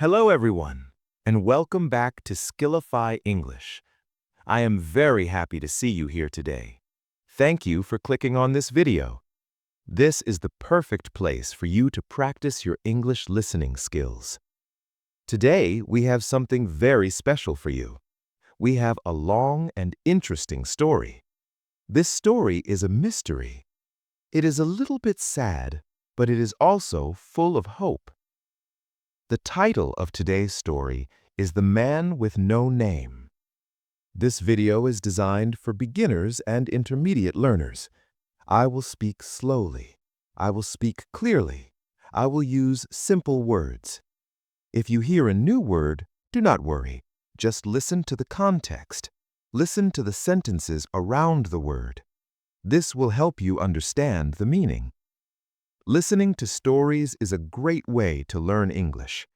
Hello everyone, and welcome back to Skillify English. I am very happy to see you here today. Thank you for clicking on this video. This is the perfect place for you to practice your English listening skills. Today, we have something very special for you. We have a long and interesting story. This story is a mystery. It is a little bit sad, but it is also full of hope. The title of today's story is The Man with No Name. This video is designed for beginners and intermediate learners. I will speak slowly. I will speak clearly. I will use simple words. If you hear a new word, do not worry. Just listen to the context. Listen to the sentences around the word. This will help you understand the meaning. Listening to stories is a great way to learn English.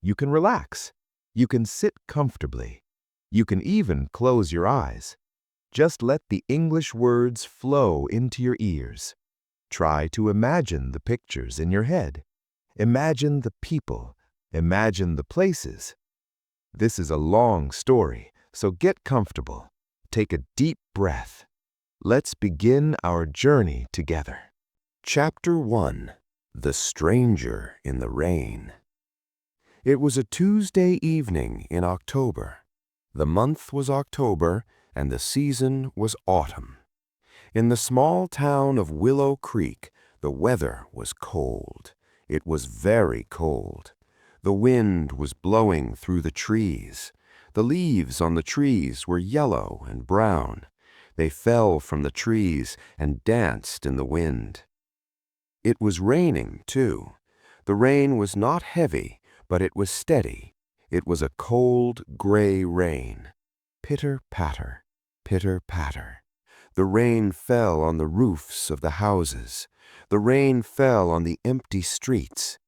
You can relax. You can sit comfortably. You can even close your eyes. Just let the English words flow into your ears. Try to imagine the pictures in your head. Imagine the people. Imagine the places. This is a long story, so get comfortable. Take a deep breath. Let's begin our journey together. Chapter 1. The Stranger in the Rain. It was a Tuesday evening in October. The month was October, and the season was autumn. In the small town of Willow Creek, the weather was cold. It was very cold. The wind was blowing through the trees. The leaves on the trees were yellow and brown. They fell from the trees and danced in the wind. It was raining, too. The rain was not heavy, but it was steady. It was a cold, gray rain. Pitter-patter, pitter-patter. The rain fell on the roofs of the houses. The rain fell on the empty streets.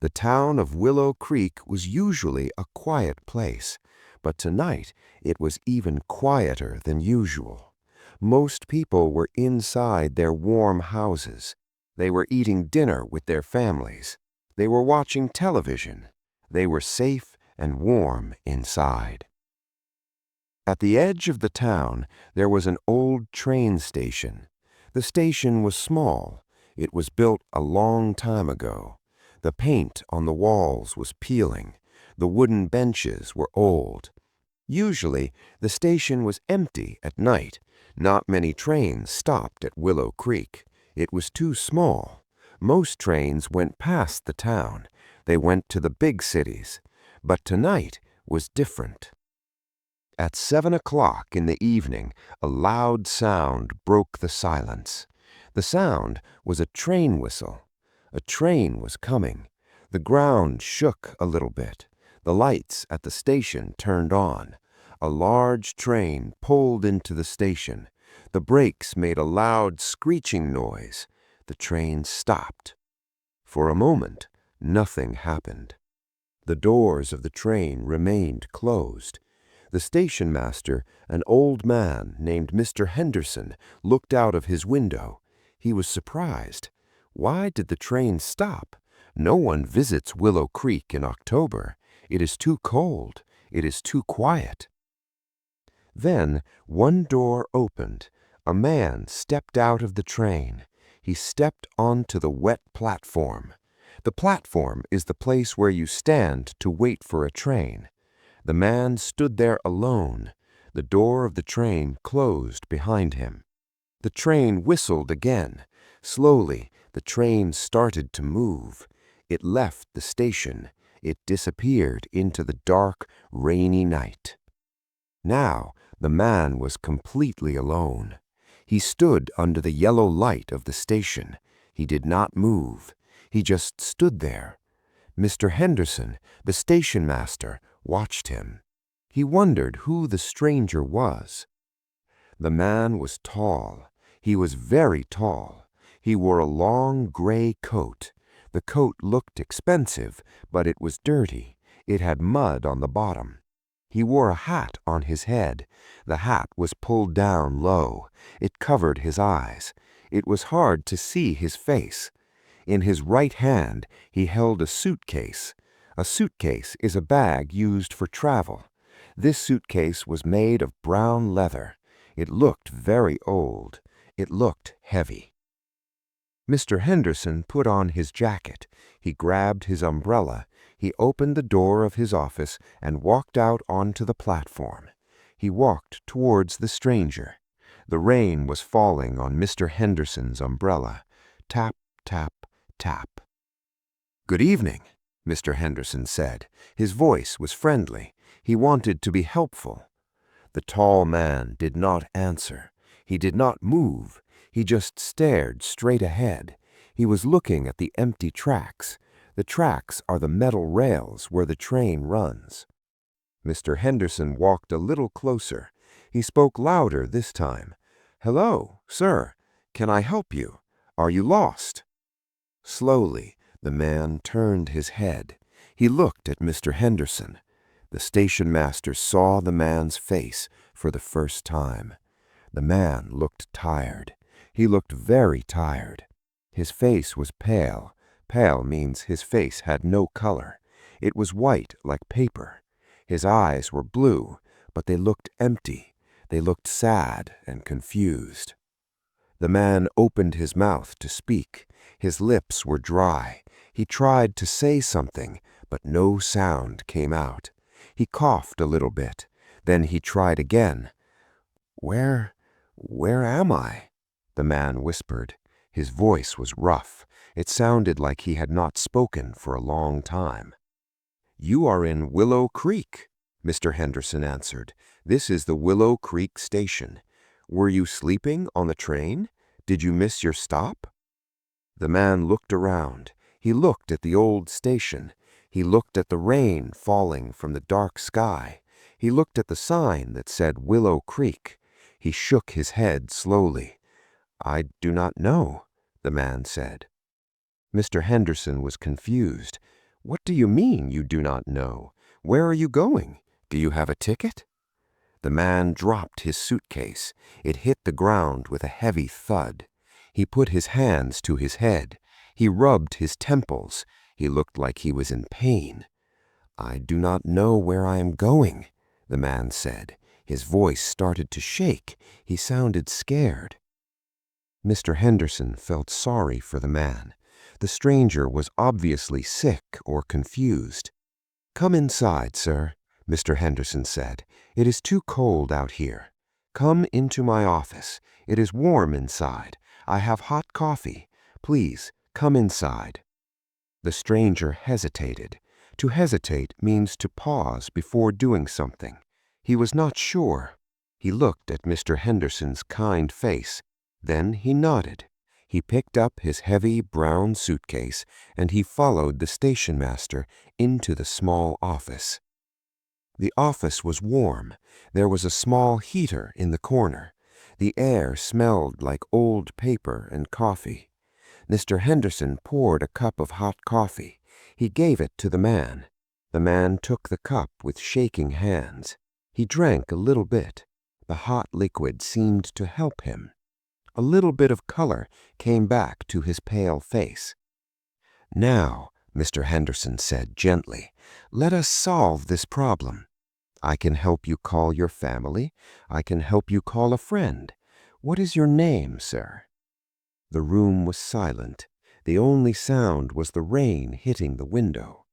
The town of Willow Creek was usually a quiet place, but tonight it was even quieter than usual. Most people were inside their warm houses. They were eating dinner with their families. They were watching television. They were safe and warm inside. At the edge of the town, there was an old train station. The station was small. It was built a long time ago. The paint on the walls was peeling. The wooden benches were old. Usually, the station was empty at night. Not many trains stopped at Willow Creek. It was too small. Most trains went past the town. They went to the big cities. But tonight was different. At 7 o'clock in the evening, a loud sound broke the silence. The sound was a train whistle. A train was coming. The ground shook a little bit. The lights at the station turned on. A large train pulled into the station. The brakes made a loud screeching noise. The train stopped. For a moment, nothing happened. The doors of the train remained closed. The station master, an old man named Mr. Henderson, looked out of his window. He was surprised. Why did the train stop? No one visits Willow Creek in October. It is too cold. It is too quiet. Then one door opened. A man stepped out of the train. He stepped onto the wet platform. The platform is the place where you stand to wait for a train. The man stood there alone. The door of the train closed behind him. The train whistled again. Slowly, the train started to move. It left the station. It disappeared into the dark, rainy night. Now, the man was completely alone. He stood under the yellow light of the station. He did not move. He just stood there. Mr. Henderson, the station master, watched him. He wondered who the stranger was. The man was tall. He was very tall. He wore a long gray coat. The coat looked expensive, but it was dirty. It had mud on the bottom. He wore a hat on his head. The hat was pulled down low. It covered his eyes. It was hard to see his face. In his right hand, he held a suitcase. A suitcase is a bag used for travel. This suitcase was made of brown leather. It looked very old. It looked heavy. Mr. Henderson put on his jacket. He grabbed his umbrella. He opened the door of his office and walked out onto the platform. He walked towards the stranger. The rain was falling on Mr. Henderson's umbrella. Tap, tap, tap. "Good evening," Mr. Henderson said. His voice was friendly. He wanted to be helpful. The tall man did not answer. He did not move. He just stared straight ahead. He was looking at the empty tracks. The tracks are the metal rails where the train runs. Mr. Henderson walked a little closer. He spoke louder this time. "Hello, sir. Can I help you? Are you lost?" Slowly, the man turned his head. He looked at Mr. Henderson. The station master saw the man's face for the first time. The man looked tired. He looked very tired. His face was pale. Pale means his face had no color. It was white like paper. His eyes were blue, but they looked empty. They looked sad and confused. The man opened his mouth to speak. His lips were dry. He tried to say something, but no sound came out. He coughed a little bit. Then he tried again. Where am I?" the man whispered. His voice was rough. It sounded like he had not spoken for a long time. "You are in Willow Creek," Mr. Henderson answered. "This is the Willow Creek station. Were you sleeping on the train? Did you miss your stop?" The man looked around. He looked at the old station. He looked at the rain falling from the dark sky. He looked at the sign that said Willow Creek. He shook his head slowly. "I do not know," the man said. Mr. Henderson was confused. "What do you mean you do not know? Where are you going? Do you have a ticket?" The man dropped his suitcase. It hit the ground with a heavy thud. He put his hands to his head. He rubbed his temples. He looked like he was in pain. "I do not know where I am going," the man said. His voice started to shake. He sounded scared. Mr. Henderson felt sorry for the man. The stranger was obviously sick or confused. "Come inside, sir," Mr. Henderson said. "It is too cold out here. Come into my office. It is warm inside. I have hot coffee. Please, come inside." The stranger hesitated. To hesitate means to pause before doing something. He was not sure. He looked at Mr. Henderson's kind face. Then he nodded. He picked up his heavy brown suitcase and he followed the station master into the small office. The office was warm. There was a small heater in the corner. The air smelled like old paper and coffee. Mr. Henderson poured a cup of hot coffee. He gave it to the man. The man took the cup with shaking hands. He drank a little bit. The hot liquid seemed to help him. A little bit of color came back to his pale face. "Now," Mr. Henderson said gently, "let us solve this problem. I can help you call your family. I can help you call a friend. What is your name, sir?" The room was silent. The only sound was the rain hitting the window.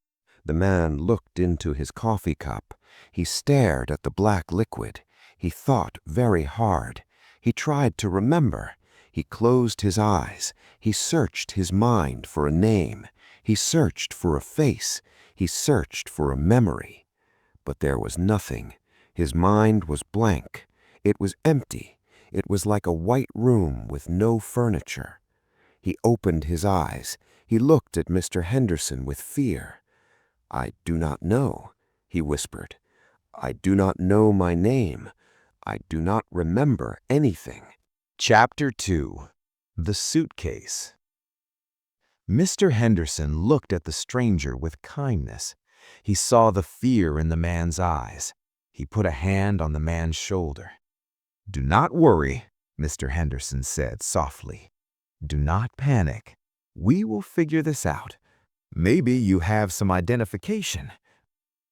The man looked into his coffee cup. He stared at the black liquid. He thought very hard. He tried to remember. He closed his eyes. He searched his mind for a name. He searched for a face. He searched for a memory. But there was nothing. His mind was blank. It was empty. It was like a white room with no furniture. He opened his eyes. He looked at Mr. Henderson with fear. "I do not know," he whispered. "I do not know my name. I do not remember anything." Chapter 2. The Suitcase. Mr. Henderson looked at the stranger with kindness. He saw the fear in the man's eyes. He put a hand on the man's shoulder. "Do not worry," Mr. Henderson said softly. "Do not panic. We will figure this out. Maybe you have some identification.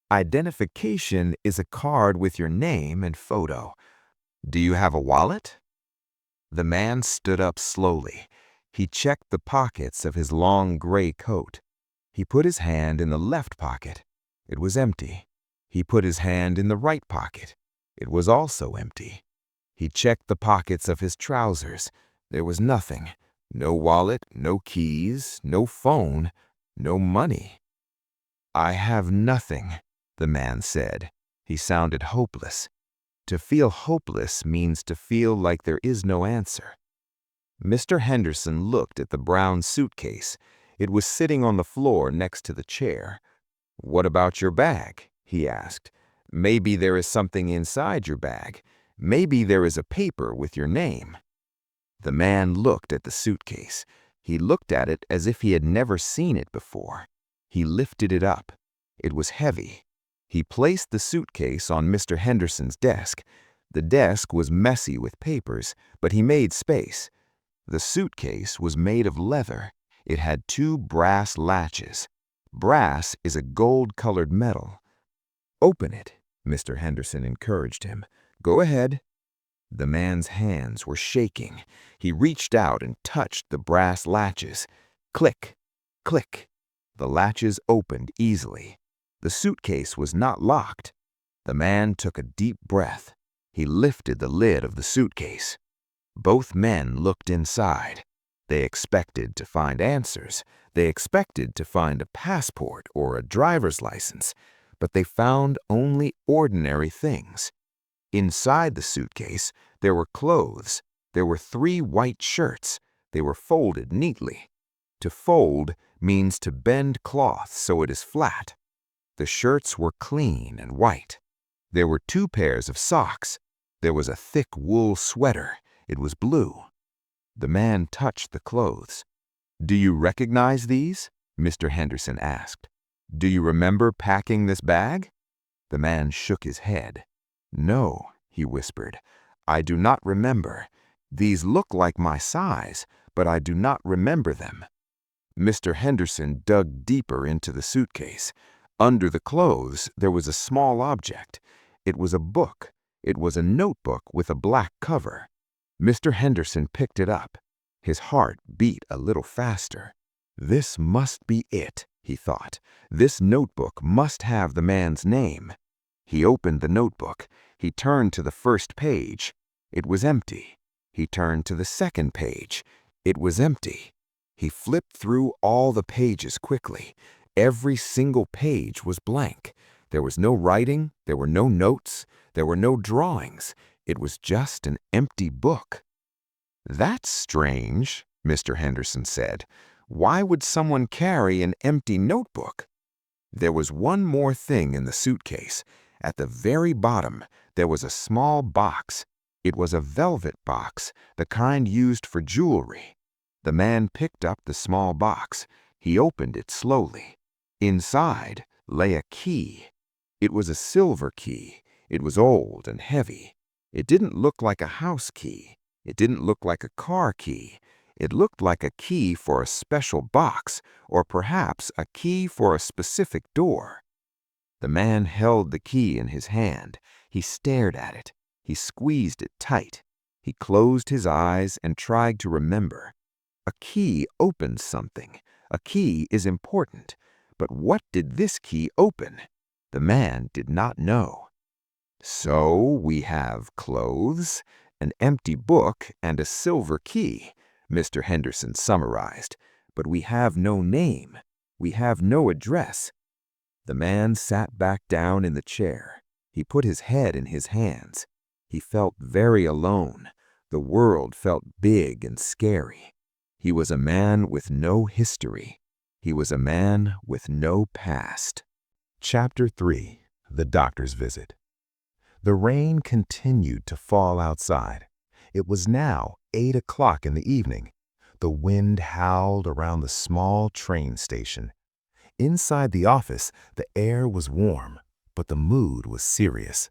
Identification is a card with your name and photo. Do you have a wallet? The man stood up slowly. He checked the pockets of his long gray coat. He put his hand in the left pocket. It was empty. He put his hand in the right pocket. It was also empty. He checked the pockets of his trousers. There was nothing. No wallet, no keys, no phone, no money. "I have nothing," the man said. He sounded hopeless. To feel hopeless means to feel like there is no answer. Mr. Henderson looked at the brown suitcase. It was sitting on the floor next to the chair. "What about your bag?" he asked. "Maybe there is something inside your bag. Maybe there is a paper with your name." The man looked at the suitcase. He looked at it as if he had never seen it before. He lifted it up. It was heavy. He placed the suitcase on Mr. Henderson's desk. The desk was messy with papers, but he made space. The suitcase was made of leather. It had 2 brass latches. Brass is a gold-colored metal. "Open it," Mr. Henderson encouraged him. "Go ahead." The man's hands were shaking. He reached out and touched the brass latches. Click, click. The latches opened easily. The suitcase was not locked. The man took a deep breath. He lifted the lid of the suitcase. Both men looked inside. They expected to find answers. They expected to find a passport or a driver's license, but they found only ordinary things. Inside the suitcase, there were clothes. There were 3 white shirts. They were folded neatly. To fold means to bend cloth so it is flat. The shirts were clean and white. There were 2 pairs of socks. There was a thick wool sweater. It was blue. The man touched the clothes. "Do you recognize these?" Mr. Henderson asked. "Do you remember packing this bag?" The man shook his head. "No," he whispered. "I do not remember. These look like my size, but I do not remember them." Mr. Henderson dug deeper into the suitcase. Under the clothes, there was a small object. It was a book. It was a notebook with a black cover. Mr. Henderson picked it up. His heart beat a little faster. "This must be it," he thought. "This notebook must have the man's name." He opened the notebook. He turned to the first page. It was empty. He turned to the second page. It was empty. He flipped through all the pages quickly. Every single page was blank. There was no writing. There were no notes. There were no drawings. It was just an empty book. "That's strange," Mr. Henderson said. "Why would someone carry an empty notebook?" There was one more thing in the suitcase. At the very bottom, there was a small box. It was a velvet box, the kind used for jewelry. The man picked up the small box. He opened it slowly. Inside lay a key. It was a silver key. It was old and heavy. It didn't look like a house key. It didn't look like a car key. It looked like a key for a special box, or perhaps a key for a specific door. The man held the key in his hand. He stared at it. He squeezed it tight. He closed his eyes and tried to remember. A key opens something. A key is important. But what did this key open? The man did not know. "So we have clothes, an empty book, and a silver key," Mr. Henderson summarized. "But we have no name. We have no address." The man sat back down in the chair. He put his head in his hands. He felt very alone. The world felt big and scary. He was a man with no history. He was a man with no past. Chapter 3. The Doctor's Visit. The rain continued to fall outside. It was now 8 o'clock in the evening. The wind howled around the small train station. Inside the office, the air was warm, but the mood was serious.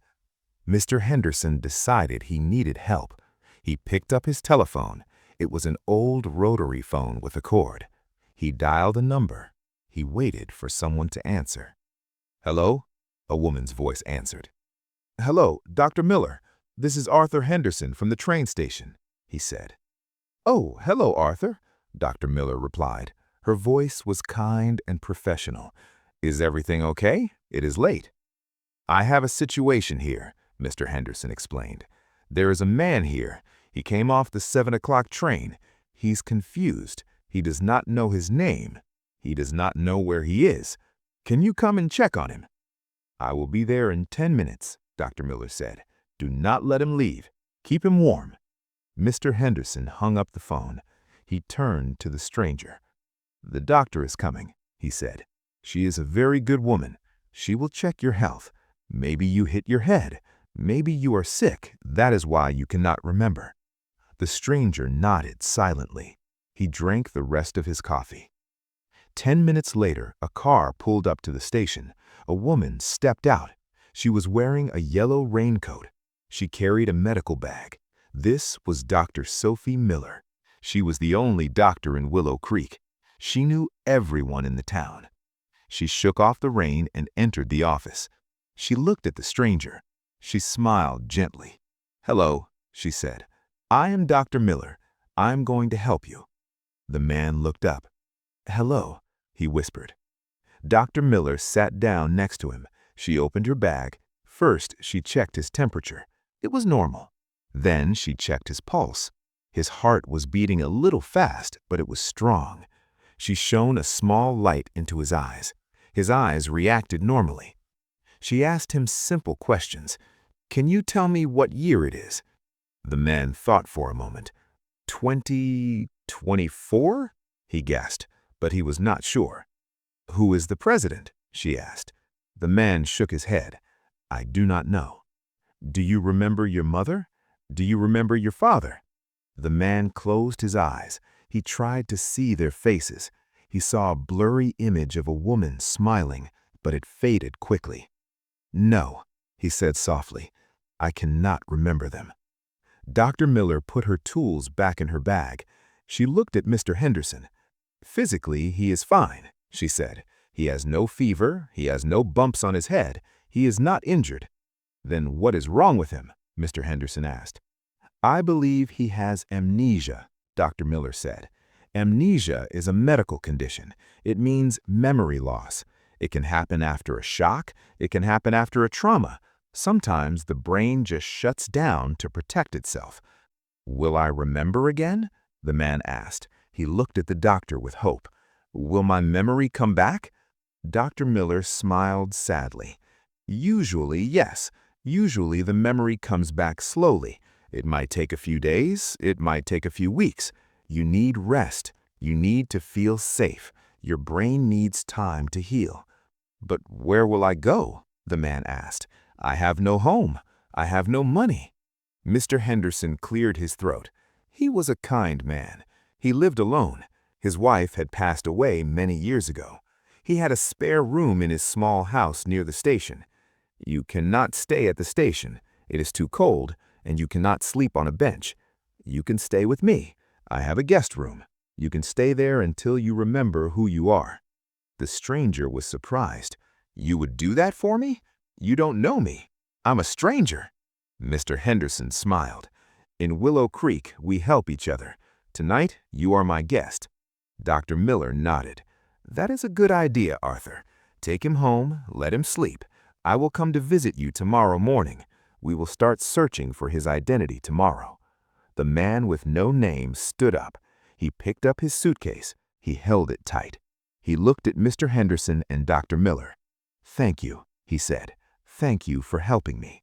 Mr. Henderson decided he needed help. He picked up his telephone. It was an old rotary phone with a cord. He dialed a number. He waited for someone to answer. "Hello?" a woman's voice answered. "Hello, Dr. Miller. This is Arthur Henderson from the train station," he said. "Oh, hello, Arthur," Dr. Miller replied. Her voice was kind and professional. "Is everything okay? It is late." "I have a situation here," Mr. Henderson explained. "There is a man here. He came off the 7 o'clock train. He's confused. He does not know his name. He does not know where he is. Can you come and check on him?" "I will be there in 10 minutes," Dr. Miller said. "Do not let him leave. Keep him warm." Mr. Henderson hung up the phone. He turned to the stranger. "The doctor is coming," he said. "She is a very good woman. She will check your health. Maybe you hit your head. Maybe you are sick. That is why you cannot remember." The stranger nodded silently. He drank the rest of his coffee. 10 minutes later, a car pulled up to the station. A woman stepped out. She was wearing a yellow raincoat. She carried a medical bag. This was Dr. Sophie Miller. She was the only doctor in Willow Creek. She knew everyone in the town. She shook off the rain and entered the office. She looked at the stranger. She smiled gently. "Hello," she said. "I am Dr. Miller. I'm going to help you." The man looked up. "Hello," he whispered. Dr. Miller sat down next to him. She opened her bag. First, she checked his temperature. It was normal. Then she checked his pulse. His heart was beating a little fast, but it was strong. She shone a small light into his eyes. His eyes reacted normally. She asked him simple questions. "Can you tell me what year it is?" The man thought for a moment. 2024? He guessed, but he was not sure. "Who is the president?" she asked. The man shook his head. "I do not know." "Do you remember your mother? Do you remember your father?" The man closed his eyes. He tried to see their faces. He saw a blurry image of a woman smiling, but it faded quickly. "No," he said softly. "I cannot remember them." Dr. Miller put her tools back in her bag. She looked at Mr. Henderson. "Physically, he is fine," she said. "He has no fever. He has no bumps on his head. He is not injured." "Then what is wrong with him?" Mr. Henderson asked. "I believe he has amnesia," Dr. Miller said. "Amnesia is a medical condition. It means memory loss. It can happen after a shock. It can happen after a trauma. Sometimes the brain just shuts down to protect itself." "Will I remember again?" the man asked. He looked at the doctor with hope. "Will my memory come back?" Dr. Miller smiled sadly. "Usually, yes. Usually the memory comes back slowly. It might take a few days. It might take a few weeks. You need rest. You need to feel safe. Your brain needs time to heal." "But where will I go?" the man asked. "I have no home. I have no money." Mr. Henderson cleared his throat. He was a kind man. He lived alone. His wife had passed away many years ago. He had a spare room in his small house near the station. "You cannot stay at the station. It is too cold, and you cannot sleep on a bench. You can stay with me. I have a guest room. You can stay there until you remember who you are." The stranger was surprised. "You would do that for me? You don't know me. I'm a stranger." Mr. Henderson smiled. "In Willow Creek, we help each other. Tonight, you are my guest." Dr. Miller nodded. "That is a good idea, Arthur. Take him home, let him sleep. I will come to visit you tomorrow morning. We will start searching for his identity tomorrow." The man with no name stood up. He picked up his suitcase. He held it tight. He looked at Mr. Henderson and Dr. Miller. "Thank you," he said. "Thank you for helping me."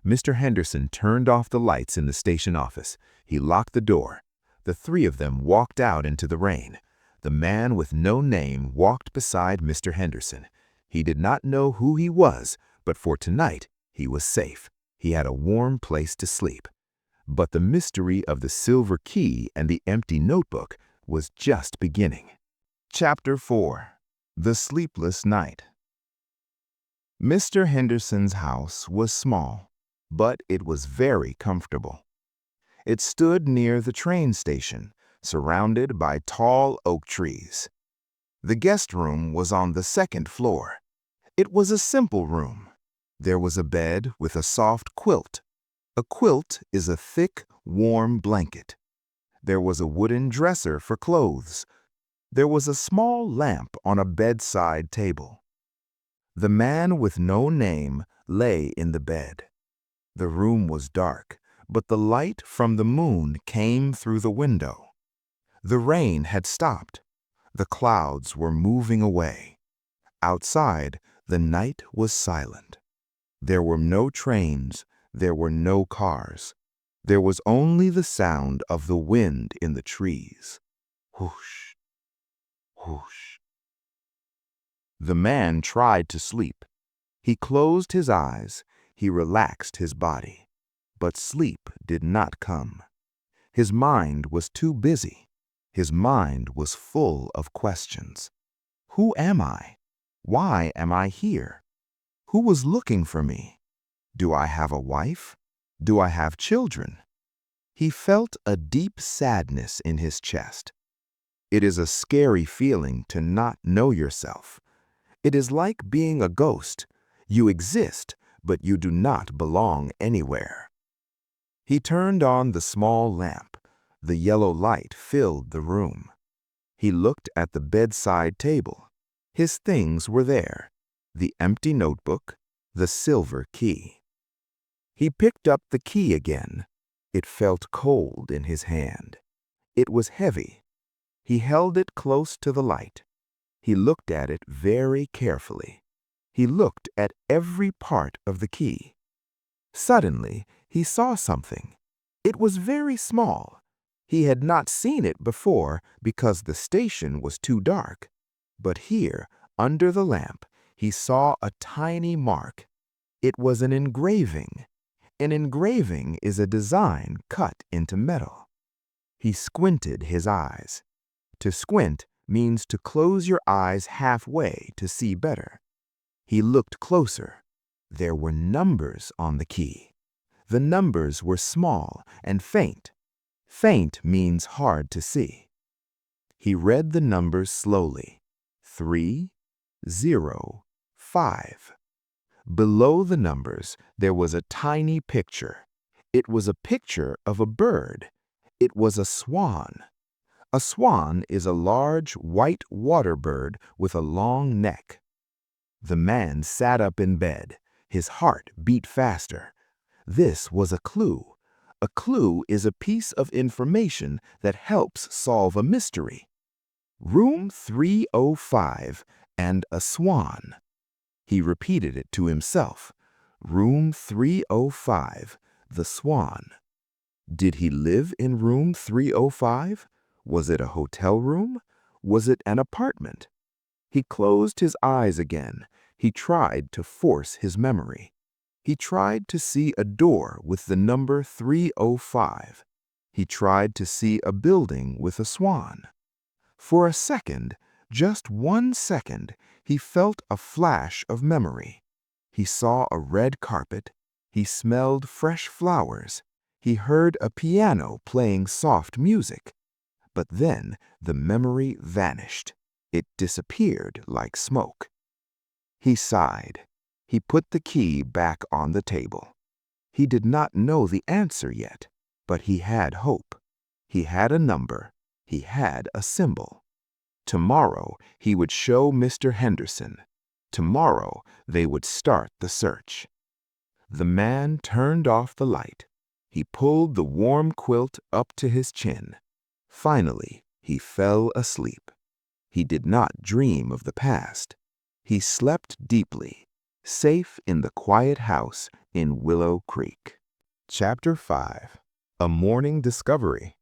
Mr. Henderson turned off the lights in the station office. He locked the door. The three of them walked out into the rain. The man with no name walked beside Mr. Henderson. He did not know who he was, but for tonight, he was safe. He had a warm place to sleep. But the mystery of the silver key and the empty notebook was just beginning. Chapter 4. The Sleepless Night. Mr. Henderson's house was small, but it was very comfortable. It stood near the train station, surrounded by tall oak trees. The guest room was on the second floor. It was a simple room. There was a bed with a soft quilt. A quilt is a thick, warm blanket. There was a wooden dresser for clothes. There was a small lamp on a bedside table. The man with no name lay in the bed. The room was dark, but the light from the moon came through the window. The rain had stopped. The clouds were moving away. Outside, the night was silent. There were no trains, there were no cars. There was only the sound of the wind in the trees. Whoosh, whoosh. The man tried to sleep. He closed his eyes, he relaxed his body. But sleep did not come. His mind was too busy. His mind was full of questions. Who am I? Why am I here? Who was looking for me? Do I have a wife? Do I have children? He felt a deep sadness in his chest. It is a scary feeling to not know yourself. It is like being a ghost. You exist, but you do not belong anywhere. He turned on the small lamp. The yellow light filled the room. He looked at the bedside table. His things were there: the empty notebook, the silver key. He picked up the key again. It felt cold in his hand. It was heavy. He held it close to the light. He looked at it very carefully. He looked at every part of the key. Suddenly, he saw something. It was very small. He had not seen it before because the station was too dark. But here, under the lamp, he saw a tiny mark. It was an engraving. An engraving is a design cut into metal. He squinted his eyes. To squint means to close your eyes halfway to see better. He looked closer. There were numbers on the key. The numbers were small and faint. Faint means hard to see. He read the numbers slowly. 3, 0, 5. Below the numbers, there was a tiny picture. It was a picture of a bird. It was a swan. A swan is a large white water bird with a long neck. The man sat up in bed. His heart beat faster. This was a clue. A clue is a piece of information that helps solve a mystery. Room 305 and a swan. He repeated it to himself. Room 305, the swan. Did he live in room 305? Was it a hotel room? Was it an apartment? He closed his eyes again. He tried to force his memory. He tried to see a door with the number 305. He tried to see a building with a swan. For a second, just 1 second, he felt a flash of memory. He saw a red carpet. He smelled fresh flowers. He heard a piano playing soft music. But then the memory vanished. It disappeared like smoke. He sighed. He put the key back on the table. He did not know the answer yet, but he had hope. He had a number. He had a symbol. Tomorrow he would show Mr. Henderson. Tomorrow they would start the search. The man turned off the light. He pulled the warm quilt up to his chin. Finally, he fell asleep. He did not dream of the past. He slept deeply, safe in the quiet house in Willow Creek. Chapter 5. A Morning Discovery.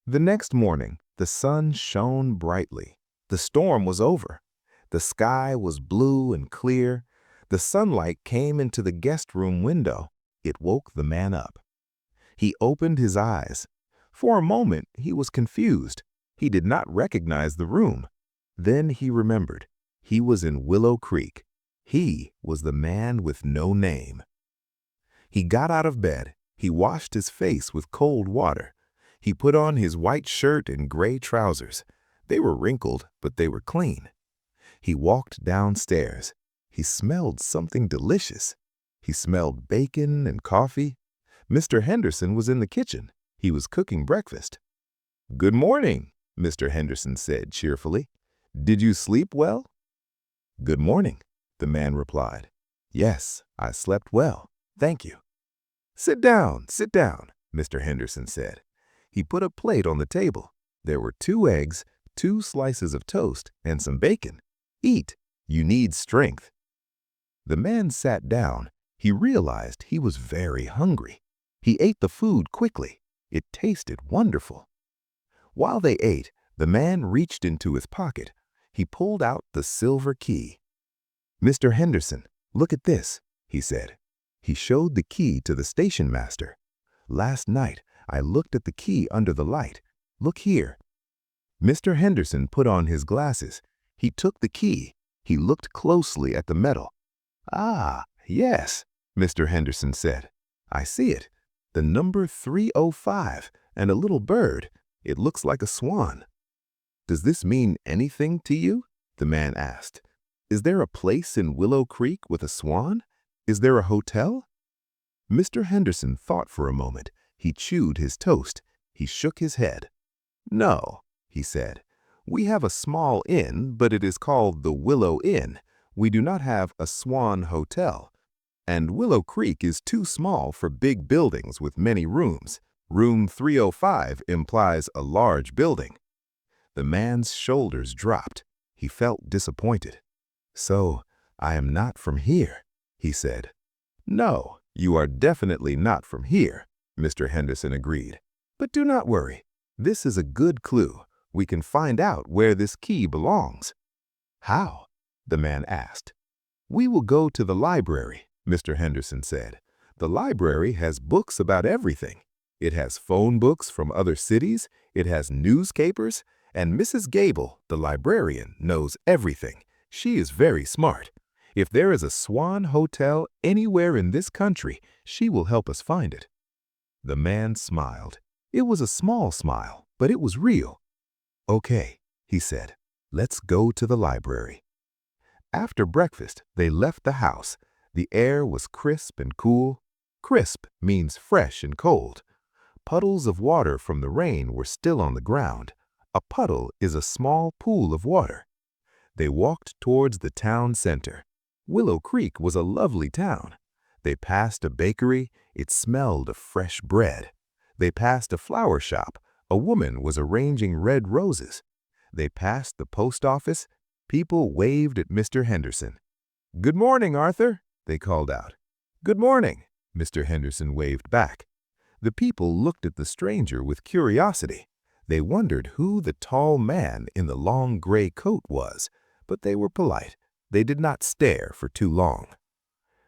The next morning, the sun shone brightly. The storm was over. The sky was blue and clear. The sunlight came into the guest room window. It woke the man up. He opened his eyes. For a moment, he was confused. He did not recognize the room. Then he remembered. He was in Willow Creek. He was the man with no name. He got out of bed. He washed his face with cold water. He put on his white shirt and gray trousers. They were wrinkled, but they were clean. He walked downstairs. He smelled something delicious. He smelled bacon and coffee. Mr. Henderson was in the kitchen. He was cooking breakfast. "Good morning," Mr. Henderson said cheerfully. "Did you sleep well?" "Good morning," the man replied. "Yes, I slept well, thank you." Sit down, Mr. Henderson said. He put a plate on the table. There were 2 eggs, 2 slices of toast, and some bacon. "Eat. You need strength." The man sat down. He realized he was very hungry. He ate the food quickly. It tasted wonderful. While they ate, the man reached into his pocket. He pulled out the silver key. "Mr. Henderson, look at this," he said. He showed the key to the station master. "Last night, I looked at the key under the light. Look here." Mr. Henderson put on his glasses. He took the key. He looked closely at the metal. "Ah, yes," Mr. Henderson said. "I see it. The number 305 and a little bird. It looks like a swan." "Does this mean anything to you?" the man asked. "Is there a place in Willow Creek with a swan? Is there a hotel?" Mr. Henderson thought for a moment. He chewed his toast. He shook his head. "No," he said. "We have a small inn, but it is called the Willow Inn. We do not have a Swan Hotel. And Willow Creek is too small for big buildings with many rooms. Room 305 implies a large building." The man's shoulders dropped. He felt disappointed. "So, I am not from here," he said. "No, you are definitely not from here," Mr. Henderson agreed. "But do not worry. This is a good clue. We can find out where this key belongs." "How?" the man asked. "We will go to the library," Mr. Henderson said. "The library has books about everything. It has phone books from other cities. It has newspapers. And Mrs. Gable, the librarian, knows everything. She is very smart. If there is a Swan Hotel anywhere in this country, she will help us find it." The man smiled. It was a small smile, but it was real. "Okay," he said. "Let's go to the library." After breakfast, they left the house. The air was crisp and cool. Crisp means fresh and cold. Puddles of water from the rain were still on the ground. A puddle is a small pool of water. They walked towards the town center. Willow Creek was a lovely town. They passed a bakery. It smelled of fresh bread. They passed a flower shop. A woman was arranging red roses. They passed the post office. People waved at Mr. Henderson. "Good morning, Arthur," they called out. "Good morning," Mr. Henderson waved back. The people looked at the stranger with curiosity. They wondered who the tall man in the long gray coat was, but they were polite. They did not stare for too long.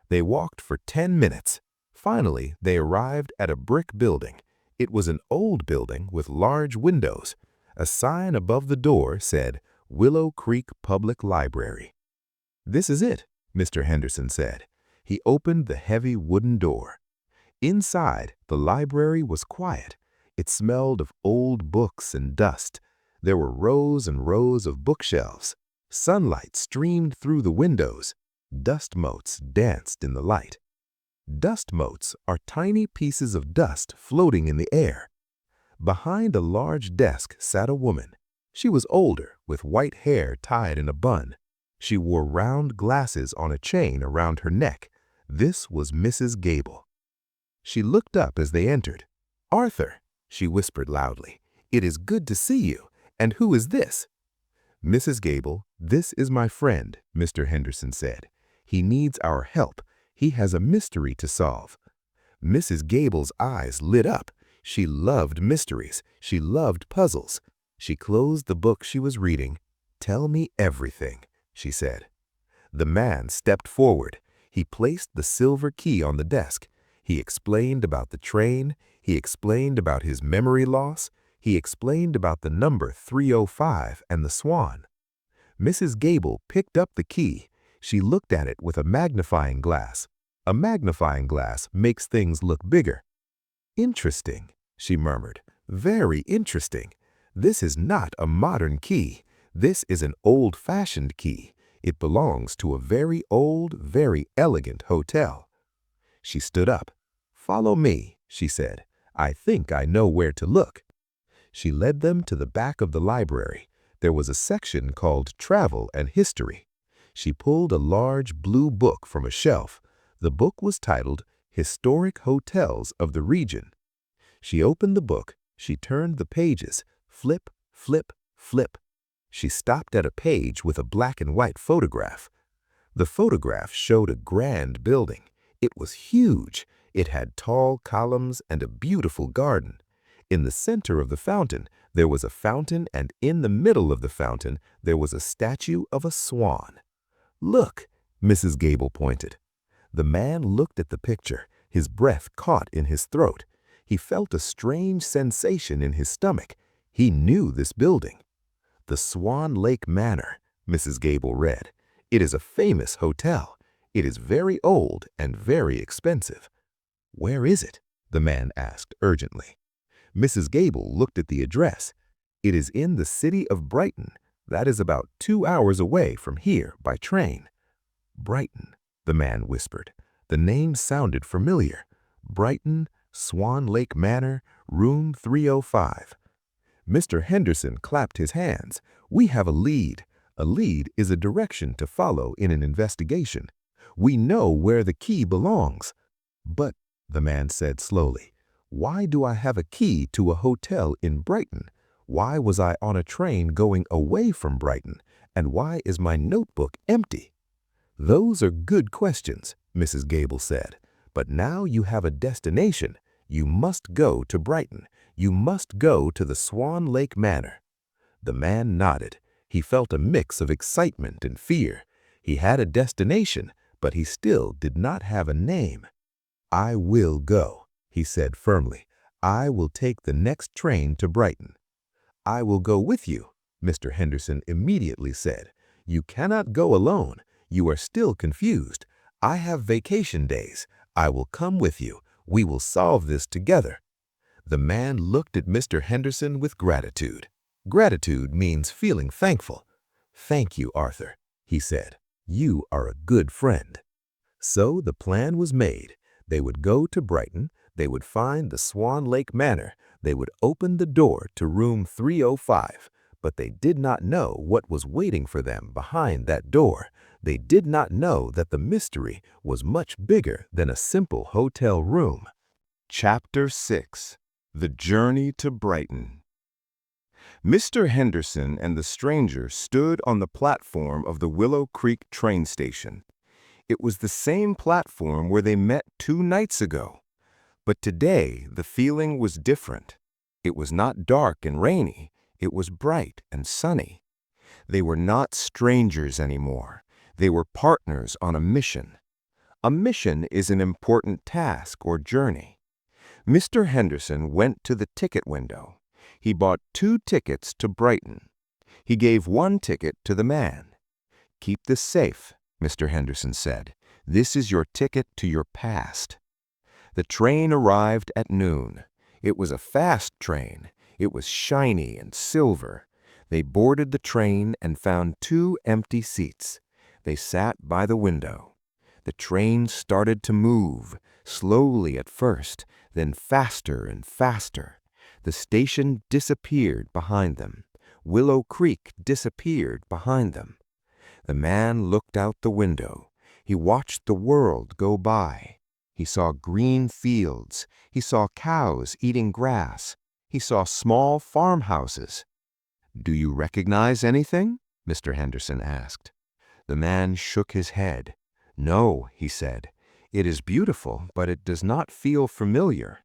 They walked for 10 minutes. Finally, they arrived at a brick building. It was an old building with large windows. A sign above the door said, "Willow Creek Public Library." "This is it," Mr. Henderson said. He opened the heavy wooden door. Inside, the library was quiet. It smelled of old books and dust. There were rows and rows of bookshelves. Sunlight streamed through the windows. Dust motes danced in the light. Dust motes are tiny pieces of dust floating in the air. Behind a large desk sat a woman. She was older, with white hair tied in a bun. She wore round glasses on a chain around her neck. This was Mrs. Gable. She looked up as they entered. "Arthur," she whispered loudly, "it is good to see you. And who is this?" "Mrs. Gable, this is my friend," Mr. Henderson said. "He needs our help. He has a mystery to solve." Mrs. Gable's eyes lit up. She loved mysteries. She loved puzzles. She closed the book she was reading. "Tell me everything," she said. The man stepped forward. He placed the silver key on the desk. He explained about the train. He explained about his memory loss. He explained about the number 305 and the swan. Mrs. Gable picked up the key. She looked at it with a magnifying glass. A magnifying glass makes things look bigger. "Interesting," she murmured. "Very interesting. This is not a modern key. This is an old-fashioned key. It belongs to a very old, very elegant hotel. She stood up. "Follow me," she said. "I think I know where to look." She led them to the back of the library. There was a section called Travel and History. She pulled a large blue book from a shelf. The book was titled Historic Hotels of the Region. She opened the book. She turned the pages. Flip, flip, flip. She stopped at a page with a black and white photograph. The photograph showed a grand building. It was huge. It had tall columns and a beautiful garden. In the center of the fountain, there was a fountain, and in the middle of the fountain, there was a statue of a swan. "Look," Mrs. Gable pointed. The man looked at the picture. His breath caught in his throat. He felt a strange sensation in his stomach. He knew this building. "The Swan Lake Manor," Mrs. Gable read. "It is a famous hotel. It is very old and very expensive." "Where is it?" the man asked urgently. Mrs. Gable looked at the address. "It is in the city of Brighton. That is about 2 hours away from here by train." "Brighton," the man whispered. The name sounded familiar. Brighton, Swan Lake Manor, room 305. Mr. Henderson clapped his hands. "We have a lead. A lead is a direction to follow in an investigation. We know where the key belongs." "But," the man said slowly, "why do I have a key to a hotel in Brighton? Why was I on a train going away from Brighton? And why is my notebook empty?" "Those are good questions," Mrs. Gable said. "But now you have a destination. You must go to Brighton. You must go to the Swan Lake Manor." The man nodded. He felt a mix of excitement and fear. He had a destination, but he still did not have a name. "I will go," he said firmly. "I will take the next train to Brighton." "I will go with you," Mr. Henderson immediately said. "You cannot go alone. You are still confused. I have vacation days. I will come with you. We will solve this together." The man looked at Mr. Henderson with gratitude. Gratitude means feeling thankful. "Thank you, Arthur," he said. "You are a good friend." So the plan was made. They would go to Brighton. They would find the Swan Lake Manor. They would open the door to room 305. But they did not know what was waiting for them behind that door. They did not know that the mystery was much bigger than a simple hotel room. Chapter 6. The Journey to Brighton. Mr. Henderson and the stranger stood on the platform of the Willow Creek train station. It was the same platform where they met 2 nights ago. But today the feeling was different. It was not dark and rainy. It was bright and sunny. They were not strangers anymore. They were partners on a mission. A mission is an important task or journey. Mr. Henderson went to the ticket window. He bought 2 tickets to Brighton. He gave 1 ticket to the man. "Keep this safe," Mr. Henderson said. "This is your ticket to your past." The train arrived at noon. It was a fast train. It was shiny and silver. They boarded the train and found 2 empty seats. They sat by the window. The train started to move, slowly at first, then faster and faster. The station disappeared behind them. Willow Creek disappeared behind them. The man looked out the window. He watched the world go by. He saw green fields. He saw cows eating grass. He saw small farmhouses. "Do you recognize anything?" Mr. Henderson asked. The man shook his head. "No," he said. "It is beautiful, but it does not feel familiar."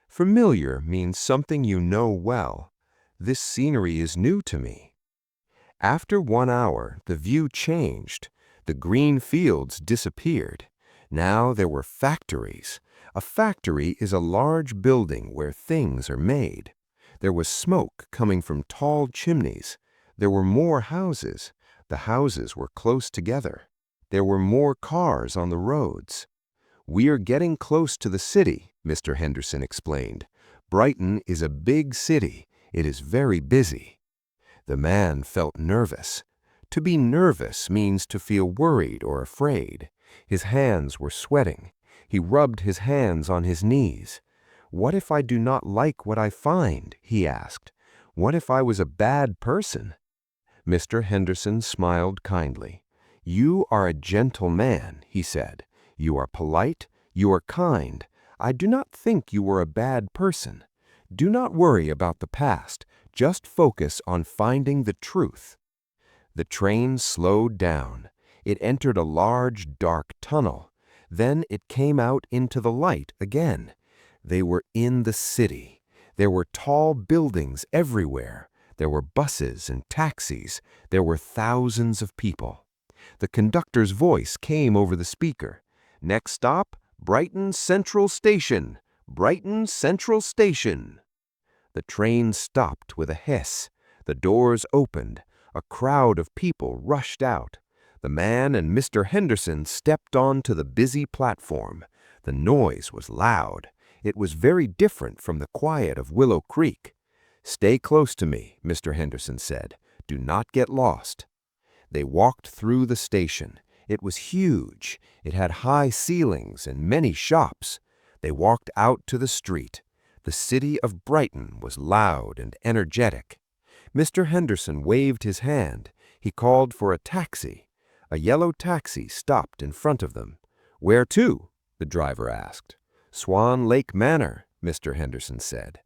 Familiar means something you know well. This scenery is new to me. After 1 hour, the view changed. The green fields disappeared. Now there were factories. A factory is a large building where things are made. There was smoke coming from tall chimneys. There were more houses. The houses were close together. There were more cars on the roads. "We are getting close to the city," Mr. Henderson explained. "Brighton is a big city. It is very busy." The man felt nervous. To be nervous means to feel worried or afraid. His hands were sweating. He rubbed his hands on his knees. "What if I do not like what I find?" he asked. "What if I was a bad person?" Mr. Henderson smiled kindly. "You are a gentle man," he said. "You are polite. You are kind. I do not think you were a bad person. Do not worry about the past. Just focus on finding the truth." The train slowed down. It entered a large, dark tunnel. Then it came out into the light again. They were in the city. There were tall buildings everywhere. There were buses and taxis. There were thousands of people. The conductor's voice came over the speaker. "Next stop, Brighton Central Station. Brighton Central Station." The train stopped with a hiss. The doors opened. A crowd of people rushed out. The man and Mr. Henderson stepped onto the busy platform. The noise was loud. It was very different from the quiet of Willow Creek. "Stay close to me," Mr. Henderson said. "Do not get lost." They walked through the station. It was huge. It had high ceilings and many shops. They walked out to the street. The city of Brighton was loud and energetic. Mr. Henderson waved his hand. He called for a taxi. A yellow taxi stopped in front of them. "Where to?" the driver asked. "Swan Lake Manor," Mr. Henderson said.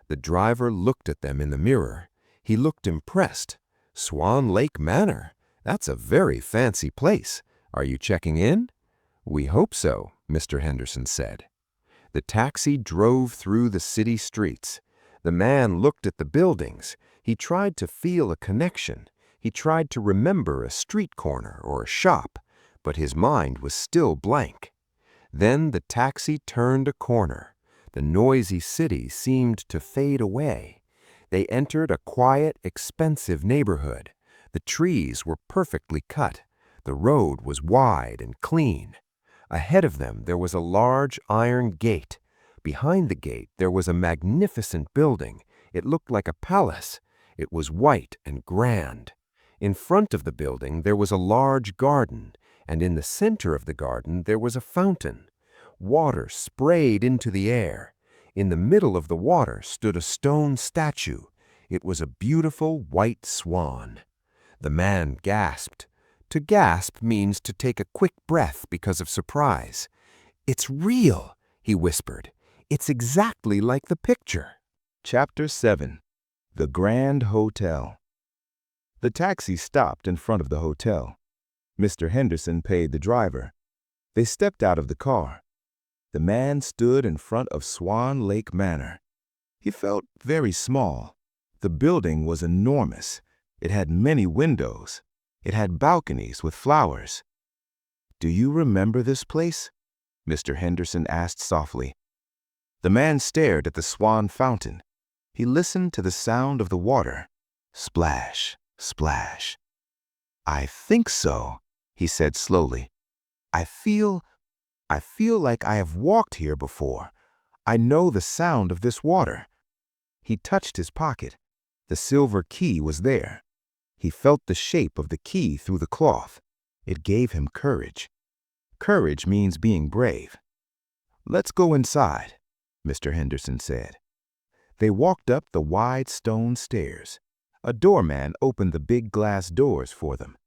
The driver looked at them in the mirror. He looked impressed. "Swan Lake Manor? That's a very fancy place. Are you checking in?" "We hope so," Mr. Henderson said. The taxi drove through the city streets. The man looked at the buildings. He tried to feel a connection. He tried to remember a street corner or a shop, but his mind was still blank. Then the taxi turned a corner. The noisy city seemed to fade away. They entered a quiet, expensive neighborhood. The trees were perfectly cut. The road was wide and clean. Ahead of them there was a large iron gate. Behind the gate there was a magnificent building. It looked like a palace. It was white and grand. In front of the building there was a large garden, and in the center of the garden there was a fountain. Water sprayed into the air. In the middle of the water stood a stone statue. It was a beautiful white swan. The man gasped. To gasp means to take a quick breath because of surprise. "It's real," he whispered. "It's exactly like the picture." Chapter 7. The Grand Hotel. The taxi stopped in front of the hotel. Mr. Henderson paid the driver. They stepped out of the car. The man stood in front of Swan Lake Manor. He felt very small. The building was enormous. It had many windows. It had balconies with flowers. "Do you remember this place?" Mr. Henderson asked softly. The man stared at the swan fountain. He listened to the sound of the water. Splash, splash. "I think so," he said slowly. I feel like I have walked here before. I know the sound of this water." He touched his pocket. The silver key was there. He felt the shape of the key through the cloth. It gave him courage. Courage means being brave. "Let's go inside," Mr. Henderson said. They walked up the wide stone stairs. A doorman opened the big glass doors for them.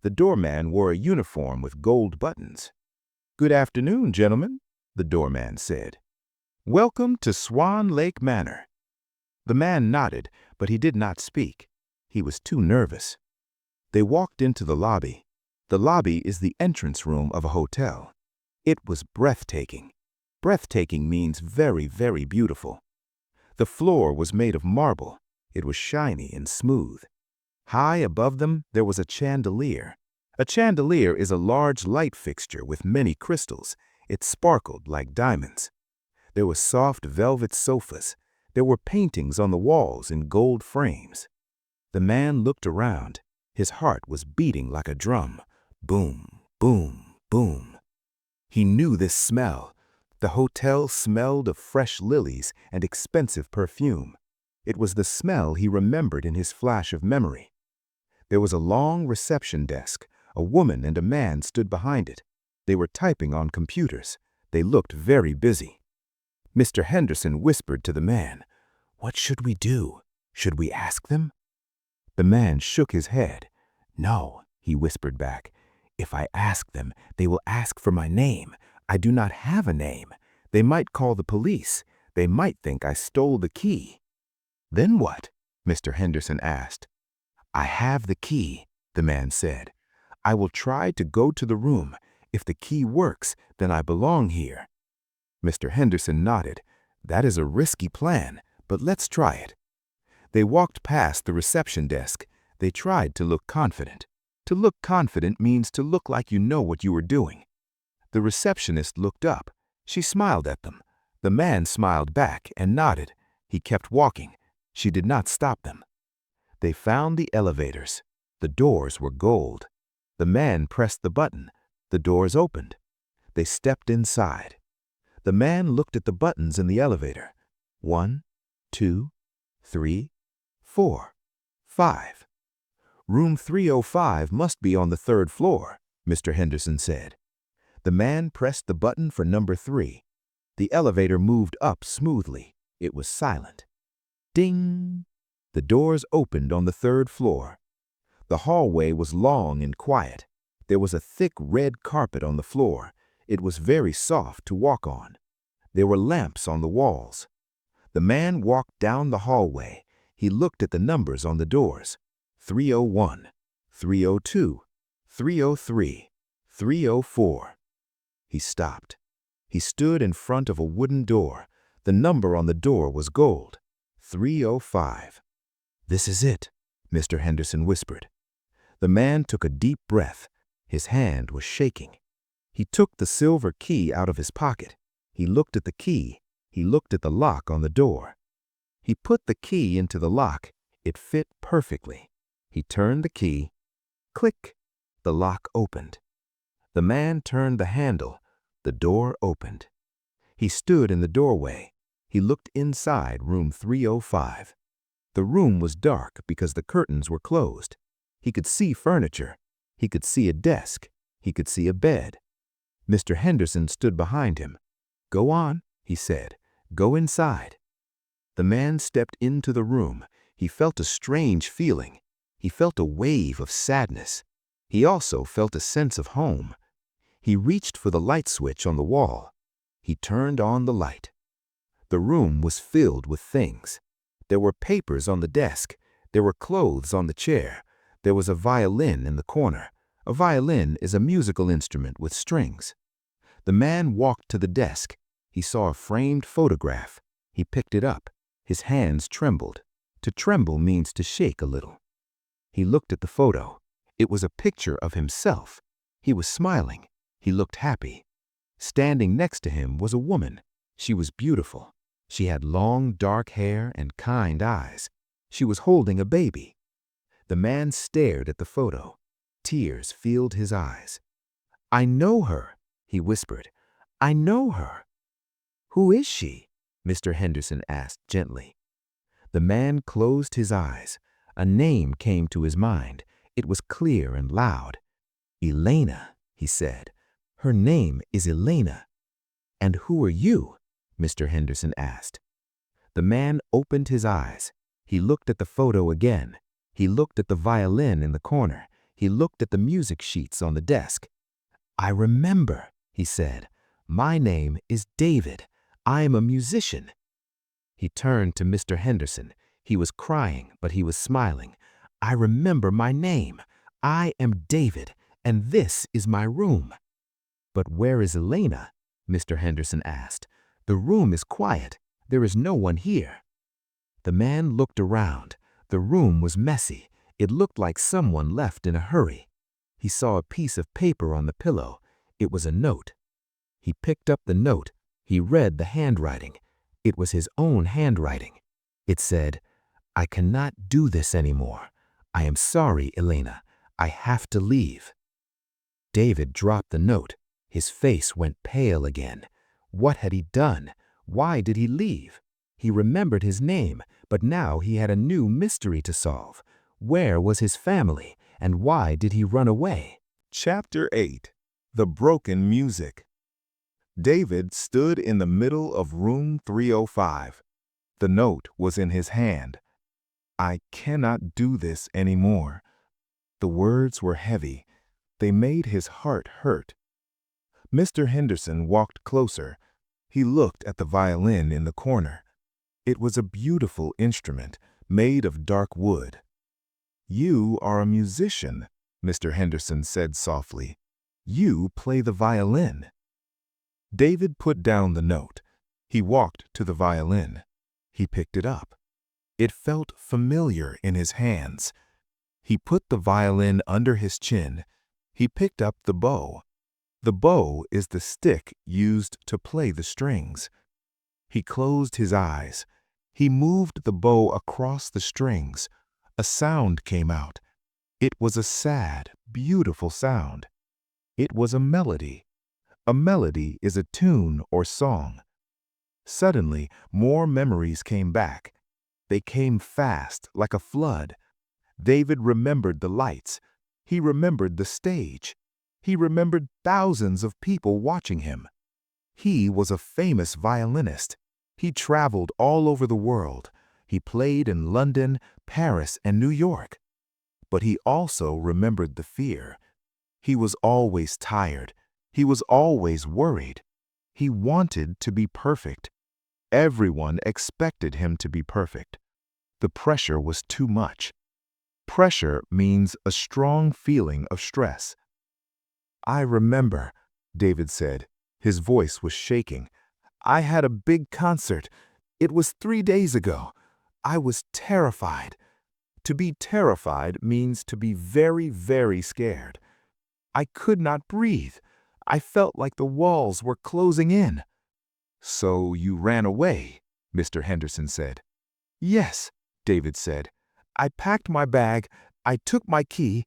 The doorman wore a uniform with gold buttons. "Good afternoon, gentlemen," the doorman said. "Welcome to Swan Lake Manor." The man nodded, but he did not speak. He was too nervous. They walked into the lobby. The lobby is the entrance room of a hotel. It was breathtaking. Breathtaking means very, very beautiful. The floor was made of marble. It was shiny and smooth. High above them there was a chandelier. A chandelier is a large light fixture with many crystals. It sparkled like diamonds. There were soft velvet sofas. There were paintings on the walls in gold frames. The man looked around. His heart was beating like a drum. Boom, boom, boom. He knew this smell. The hotel smelled of fresh lilies and expensive perfume. It was the smell he remembered in his flash of memory. There was a long reception desk. A woman and a man stood behind it. They were typing on computers. They looked very busy. Mr. Henderson whispered to the man, "What should we do? Should we ask them?" The man shook his head. "No," he whispered back. "If I ask them, they will ask for my name. I do not have a name. They might call the police. They might think I stole the key." "Then what?" Mr. Henderson asked. "I have the key," the man said. "I will try to go to the room. If the key works, then I belong here." Mr. Henderson nodded. "That is a risky plan, but let's try it." They walked past the reception desk. They tried to look confident. To look confident means to look like you know what you are doing. The receptionist looked up. She smiled at them. The man smiled back and nodded. He kept walking. She did not stop them. They found the elevators. The doors were gold. The man pressed the button. The doors opened. They stepped inside. The man looked at the buttons in the elevator. 1, 2, 3, 4, 5. "Room 305 must be on the 3rd floor," Mr. Henderson said. The man pressed the button for number 3. The elevator moved up smoothly. It was silent. Ding! The doors opened on the 3rd floor. The hallway was long and quiet. There was a thick red carpet on the floor. It was very soft to walk on. There were lamps on the walls. The man walked down the hallway. He looked at the numbers on the doors. 301, 302, 303, 304. He stopped. He stood in front of a wooden door. The number on the door was gold. 305. "This is it," Mr. Henderson whispered. The man took a deep breath. His hand was shaking. He took the silver key out of his pocket. He looked at the key. He looked at the lock on the door. He put the key into the lock. It fit perfectly. He turned the key. Click! The lock opened. The man turned the handle. The door opened. He stood in the doorway. He looked inside room 305. The room was dark because the curtains were closed. He could see furniture. He could see a desk. He could see a bed. Mr. Henderson stood behind him. "Go on," he said. "Go inside." The man stepped into the room. He felt a strange feeling. He felt a wave of sadness. He also felt a sense of home. He reached for the light switch on the wall. He turned on the light. The room was filled with things. There were papers on the desk. There were clothes on the chair. There was a violin in the corner. A violin is a musical instrument with strings. The man walked to the desk. He saw a framed photograph. He picked it up. His hands trembled. To tremble means to shake a little. He looked at the photo. It was a picture of himself. He was smiling. He looked happy. Standing next to him was a woman. She was beautiful. She had long, dark hair and kind eyes. She was holding a baby. The man stared at the photo. Tears filled his eyes. "I know her," he whispered. "I know her." "Who is she?" Mr. Henderson asked gently. The man closed his eyes. A name came to his mind. It was clear and loud. "Elena," he said. "Her name is Elena." "And who are you?" Mr. Henderson asked. The man opened his eyes. He looked at the photo again. He looked at the violin in the corner. He looked at the music sheets on the desk. "I remember," he said. "My name is David. I am a musician." He turned to Mr. Henderson. He was crying, but he was smiling. "I remember my name. I am David, and this is my room." "But where is Elena?" Mr. Henderson asked. "The room is quiet. There is no one here." The man looked around. The room was messy. It looked like someone left in a hurry. He saw a piece of paper on the pillow. It was a note. He picked up the note. He read the handwriting. It was his own handwriting. It said, "I cannot do this anymore. I am sorry, Elena. I have to leave." David dropped the note. His face went pale again. What had he done? Why did he leave? He remembered his name, but now he had a new mystery to solve. Where was his family, and why did he run away? Chapter 8. The Broken Music. David stood in the middle of room 305. The note was in his hand. I cannot do this anymore. The words were heavy. They made his heart hurt. Mr. Henderson walked closer. He looked at the violin in the corner. It was a beautiful instrument, made of dark wood. You are a musician, Mr. Henderson said softly. You play the violin. David put down the note. He walked to the violin. He picked it up. It felt familiar in his hands. He put the violin under his chin. He picked up the bow. The bow is the stick used to play the strings. He closed his eyes. He moved the bow across the strings. A sound came out. It was a sad, beautiful sound. It was a melody. A melody is a tune or song. Suddenly, more memories came back. They came fast, like a flood. David remembered the lights. He remembered the stage. He remembered thousands of people watching him. He was a famous violinist. He traveled all over the world. He played in London, Paris, and New York. But he also remembered the fear. He was always tired. He was always worried. He wanted to be perfect. Everyone expected him to be perfect. The pressure was too much. Pressure means a strong feeling of stress. I remember, David said. His voice was shaking. I had a big concert. It was 3 days ago. I was terrified. To be terrified means to be very, very scared. I could not breathe. I felt like the walls were closing in. So you ran away, Mr. Henderson said. Yes, David said. I packed my bag. I took my key.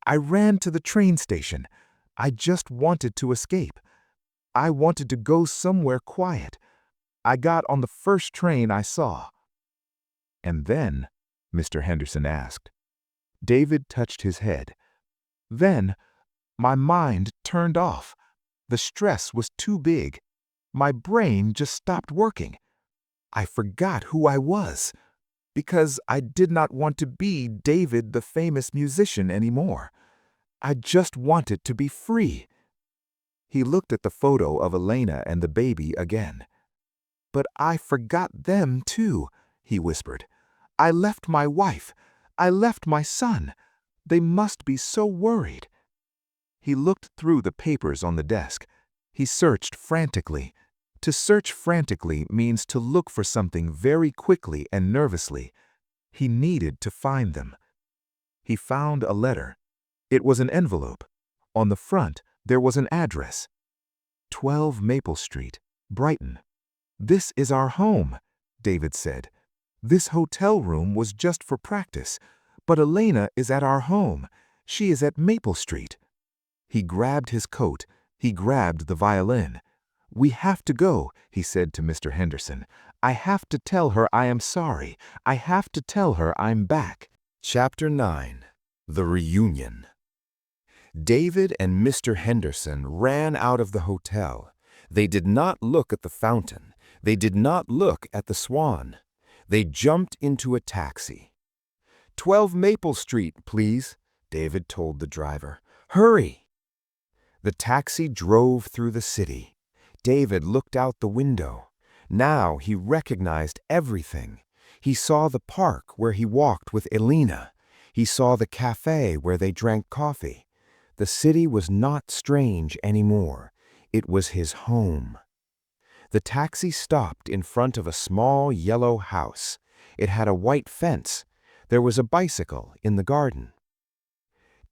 I ran to the train station. I just wanted to escape. I wanted to go somewhere quiet. I got on the first train I saw. And then, Mr. Henderson asked. David touched his head. Then, my mind turned off. The stress was too big. My brain just stopped working. I forgot who I was, because I did not want to be David the famous musician anymore. I just wanted to be free. He looked at the photo of Elena and the baby again. But I forgot them too, he whispered. I left my wife. I left my son. They must be so worried. He looked through the papers on the desk. He searched frantically. To search frantically means to look for something very quickly and nervously. He needed to find them. He found a letter. It was an envelope. On the front, there was an address. 12 Maple Street, Brighton. This is our home, David said. This hotel room was just for practice, but Elena is at our home. She is at Maple Street. He grabbed his coat. He grabbed the violin. We have to go, he said to Mr. Henderson. I have to tell her I am sorry. I have to tell her I'm back. Chapter 9. The Reunion. David and Mr. Henderson ran out of the hotel. They did not look at the fountain. They did not look at the swan. They jumped into a taxi. 12 Maple Street, please, David told the driver. Hurry! The taxi drove through the city. David looked out the window. Now he recognized everything. He saw the park where he walked with Elena. He saw the cafe where they drank coffee. The city was not strange anymore. It was his home. The taxi stopped in front of a small yellow house. It had a white fence. There was a bicycle in the garden.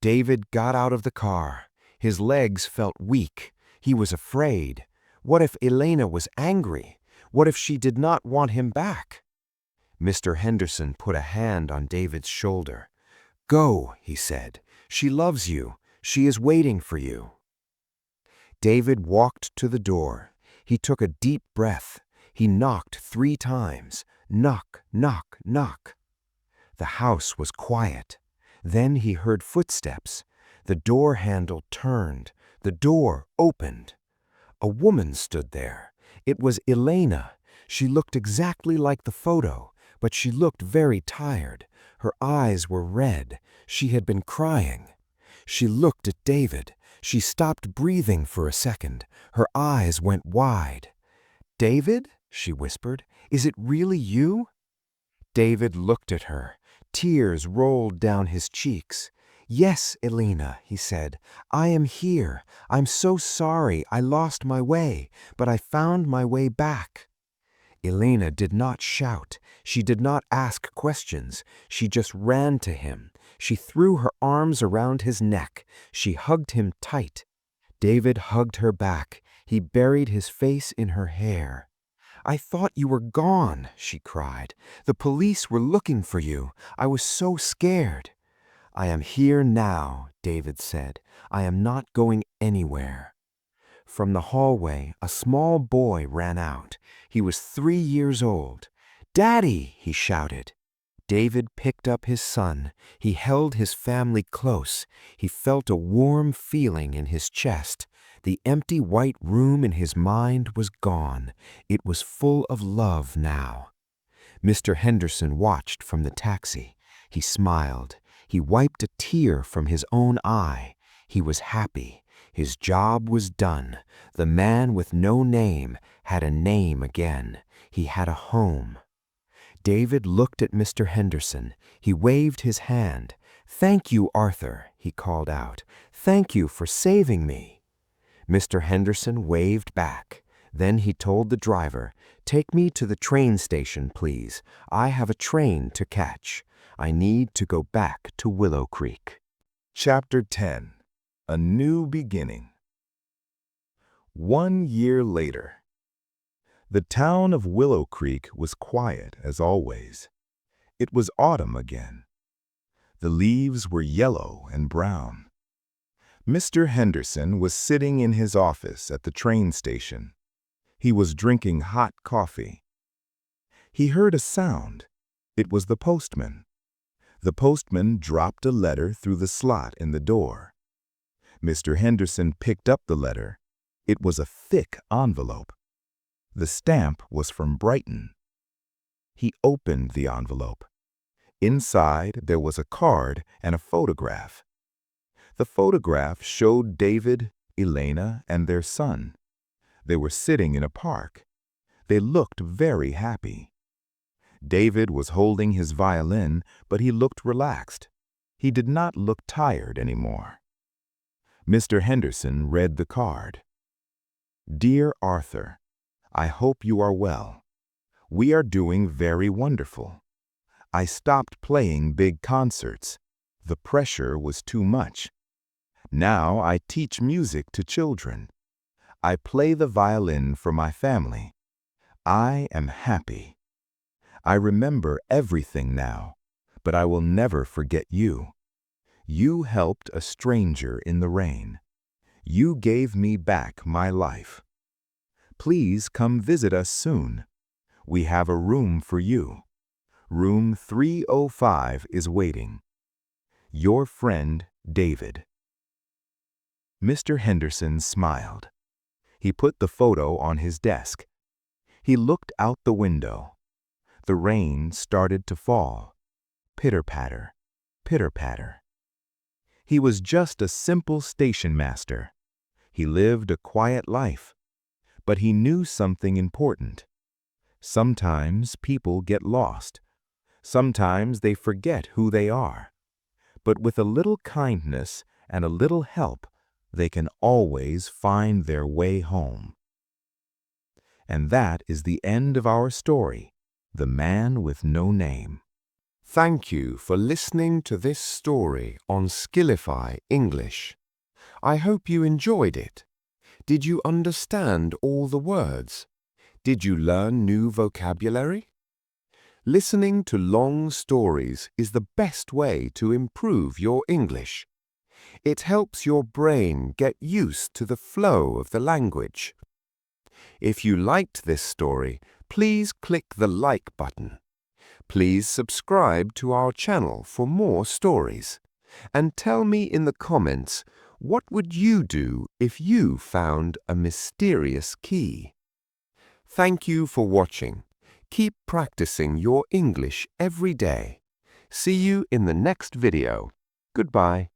David got out of the car. His legs felt weak. He was afraid. What if Elena was angry? What if she did not want him back? Mr. Henderson put a hand on David's shoulder. Go, he said. She loves you. She is waiting for you. David walked to the door. He took a deep breath. He knocked 3 times. Knock, knock, knock. The house was quiet. Then he heard footsteps. The door handle turned. The door opened. A woman stood there. It was Elena. She looked exactly like the photo, but she looked very tired. Her eyes were red. She had been crying. She looked at David. She stopped breathing for a second. Her eyes went wide. "David?" she whispered. "Is it really you?" David looked at her. Tears rolled down his cheeks. "Yes, Elena," he said. "I am here. I'm so sorry I lost my way, but I found my way back." Elena did not shout. She did not ask questions. She just ran to him. She threw her arms around his neck. She hugged him tight. David hugged her back. He buried his face in her hair. "I thought you were gone," she cried. "The police were looking for you. I was so scared." "I am here now," David said. "I am not going anywhere." From the hallway, a small boy ran out. He was 3 years old. "Daddy!" he shouted. David picked up his son. He held his family close. He felt a warm feeling in his chest. The empty white room in his mind was gone. It was full of love now. Mr. Henderson watched from the taxi. He smiled. He wiped a tear from his own eye. He was happy. His job was done. The man with no name had a name again. He had a home. David looked at Mr. Henderson. He waved his hand. "Thank you, Arthur," he called out. "Thank you for saving me." Mr. Henderson waved back. Then he told the driver, "Take me to the train station, please. I have a train to catch. I need to go back to Willow Creek." Chapter 10. A New Beginning. 1 year later. The town of Willow Creek was quiet as always. It was autumn again. The leaves were yellow and brown. Mr. Henderson was sitting in his office at the train station. He was drinking hot coffee. He heard a sound. It was the postman. The postman dropped a letter through the slot in the door. Mr. Henderson picked up the letter. It was a thick envelope. The stamp was from Brighton. He opened the envelope. Inside there was a card and a photograph. The photograph showed David, Elena, and their son. They were sitting in a park. They looked very happy. David was holding his violin, but he looked relaxed. He did not look tired anymore. Mr. Henderson read the card. "Dear Arthur, I hope you are well. We are doing very wonderful. I stopped playing big concerts. The pressure was too much. Now I teach music to children. I play the violin for my family. I am happy. I remember everything now, but I will never forget you. You helped a stranger in the rain. You gave me back my life. Please come visit us soon. We have a room for you. Room 305 is waiting. Your friend, David." Mr. Henderson smiled. He put the photo on his desk. He looked out the window. The rain started to fall. Pitter-patter, pitter-patter. He was just a simple station master. He lived a quiet life. But he knew something important. Sometimes people get lost. Sometimes they forget who they are. But with a little kindness and a little help, they can always find their way home. And that is the end of our story, The Man with No Name. Thank you for listening to this story on Skillify English. I hope you enjoyed it. Did you understand all the words? Did you learn new vocabulary? Listening to long stories is the best way to improve your English. It helps your brain get used to the flow of the language. If you liked this story, please click the like button. Please subscribe to our channel for more stories. And tell me in the comments, what would you do if you found a mysterious key? Thank you for watching. Keep practicing your English every day. See you in the next video. Goodbye.